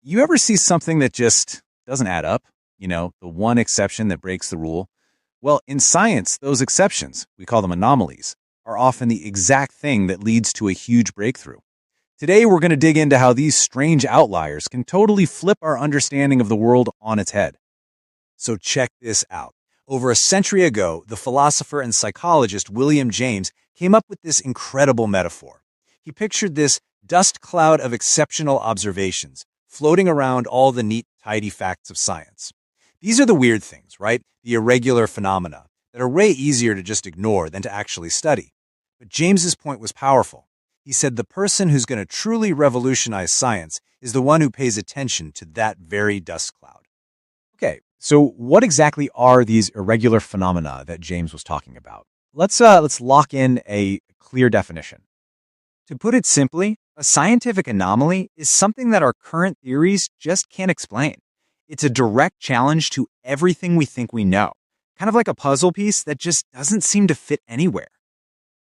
You ever see something that just doesn't add up? The one exception that breaks the rule? Well, in science, those exceptions, we call them anomalies, are often the exact thing that leads to a huge breakthrough. Today, we're going to dig into how these strange outliers can totally flip our understanding of the world on its head. So check this out. Over a century ago, the philosopher and psychologist William James came up with this incredible metaphor. He pictured this dust cloud of exceptional observations floating around all the neat, tidy facts of science. These are the weird things, right? The irregular phenomena that are way easier to just ignore than to actually study. But James's point was powerful. He said the person who's going to truly revolutionize science is the one who pays attention to that very dust cloud. Okay, so what exactly are these irregular phenomena that James was talking about? Let's lock in a clear definition. To put it simply, a scientific anomaly is something that our current theories just can't explain. It's a direct challenge to everything we think we know, kind of like a puzzle piece that just doesn't seem to fit anywhere.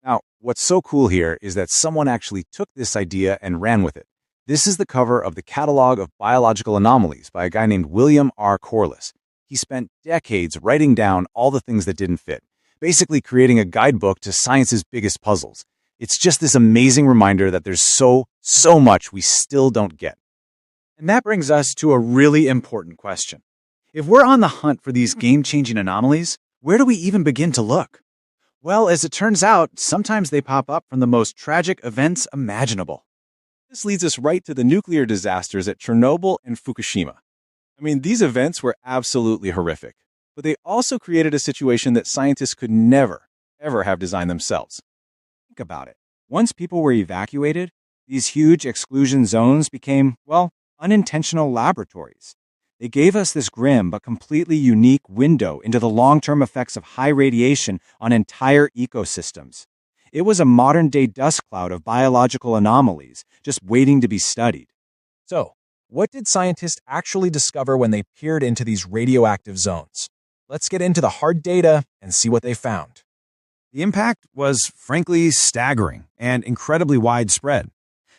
Now, what's so cool here is that someone actually took this idea and ran with it. This is the cover of the Catalog of Biological Anomalies by a guy named William R. Corliss. He spent decades writing down all the things that didn't fit, basically creating a guidebook to science's biggest puzzles. It's just this amazing reminder that there's so much we still don't get. And that brings us to a really important question. If we're on the hunt for these game-changing anomalies, where do we even begin to look? Well, as it turns out, sometimes they pop up from the most tragic events imaginable. This leads us right to the nuclear disasters at Chernobyl and Fukushima. I mean, these events were absolutely horrific, but they also created a situation that scientists could never, ever have designed themselves. Think about it. Once people were evacuated, these huge exclusion zones became, unintentional laboratories. They gave us this grim but completely unique window into the long-term effects of high radiation on entire ecosystems. It was a modern-day dust cloud of biological anomalies just waiting to be studied. So, what did scientists actually discover when they peered into these radioactive zones? Let's get into the hard data and see what they found. The impact was, frankly, staggering and incredibly widespread.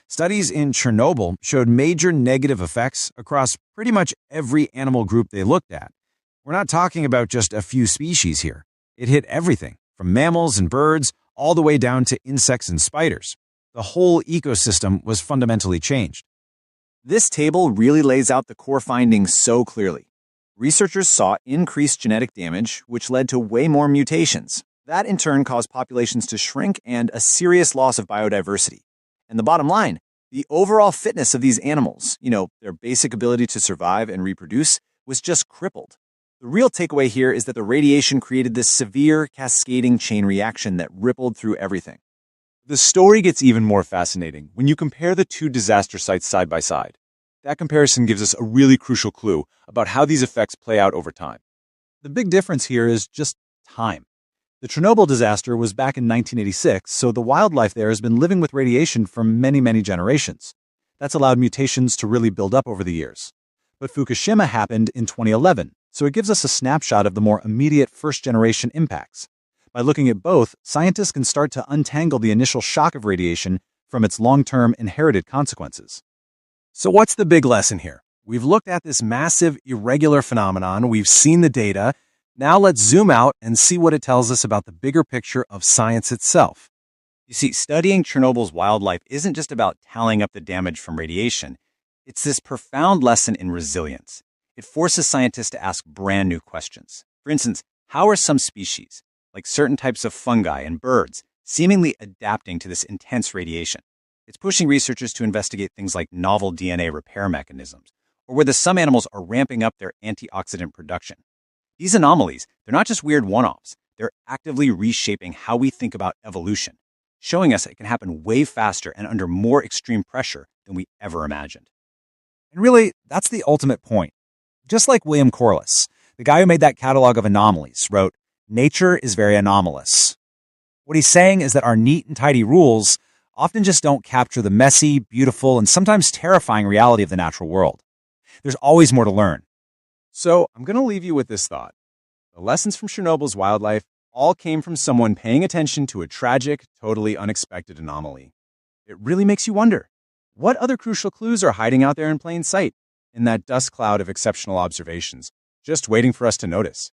Studies in Chernobyl showed major negative effects across pretty much every animal group they looked at. We're not talking about just a few species here. It hit everything, from mammals and birds all the way down to insects and spiders. The whole ecosystem was fundamentally changed. This table really lays out the core findings so clearly. Researchers saw increased genetic damage, which led to way more mutations. That in turn caused populations to shrink and a serious loss of biodiversity. And the bottom line, the overall fitness of these animals, their basic ability to survive and reproduce, was just crippled. The real takeaway here is that the radiation created this severe cascading chain reaction that rippled through everything. The story gets even more fascinating when you compare the two disaster sites side by side. That comparison gives us a really crucial clue about how these effects play out over time. The big difference here is just time. The Chernobyl disaster was back in 1986, so the wildlife there has been living with radiation for many generations. That's allowed mutations to really build up over the years. But Fukushima happened in 2011, so it gives us a snapshot of the more immediate first-generation impacts. By looking at both, scientists can start to untangle the initial shock of radiation from its long-term inherited consequences. So what's the big lesson here? We've looked at this massive irregular phenomenon, we've seen the data. Now let's zoom out and see what it tells us about the bigger picture of science itself. You see, studying Chernobyl's wildlife isn't just about tallying up the damage from radiation. It's this profound lesson in resilience. It forces scientists to ask brand new questions. For instance, how are some species, like certain types of fungi and birds, seemingly adapting to this intense radiation? It's pushing researchers to investigate things like novel DNA repair mechanisms, or whether some animals are ramping up their antioxidant production. These anomalies, they're not just weird one-offs. They're actively reshaping how we think about evolution, showing us it can happen way faster and under more extreme pressure than we ever imagined. And really, that's the ultimate point. Just like William Corliss, the guy who made that catalog of anomalies, wrote, "Nature is very anomalous." What he's saying is that our neat and tidy rules often just don't capture the messy, beautiful, and sometimes terrifying reality of the natural world. There's always more to learn. So I'm going to leave you with this thought. The lessons from Chernobyl's wildlife all came from someone paying attention to a tragic, totally unexpected anomaly. It really makes you wonder, what other crucial clues are hiding out there in plain sight? in that dust cloud of exceptional observations, just waiting for us to notice.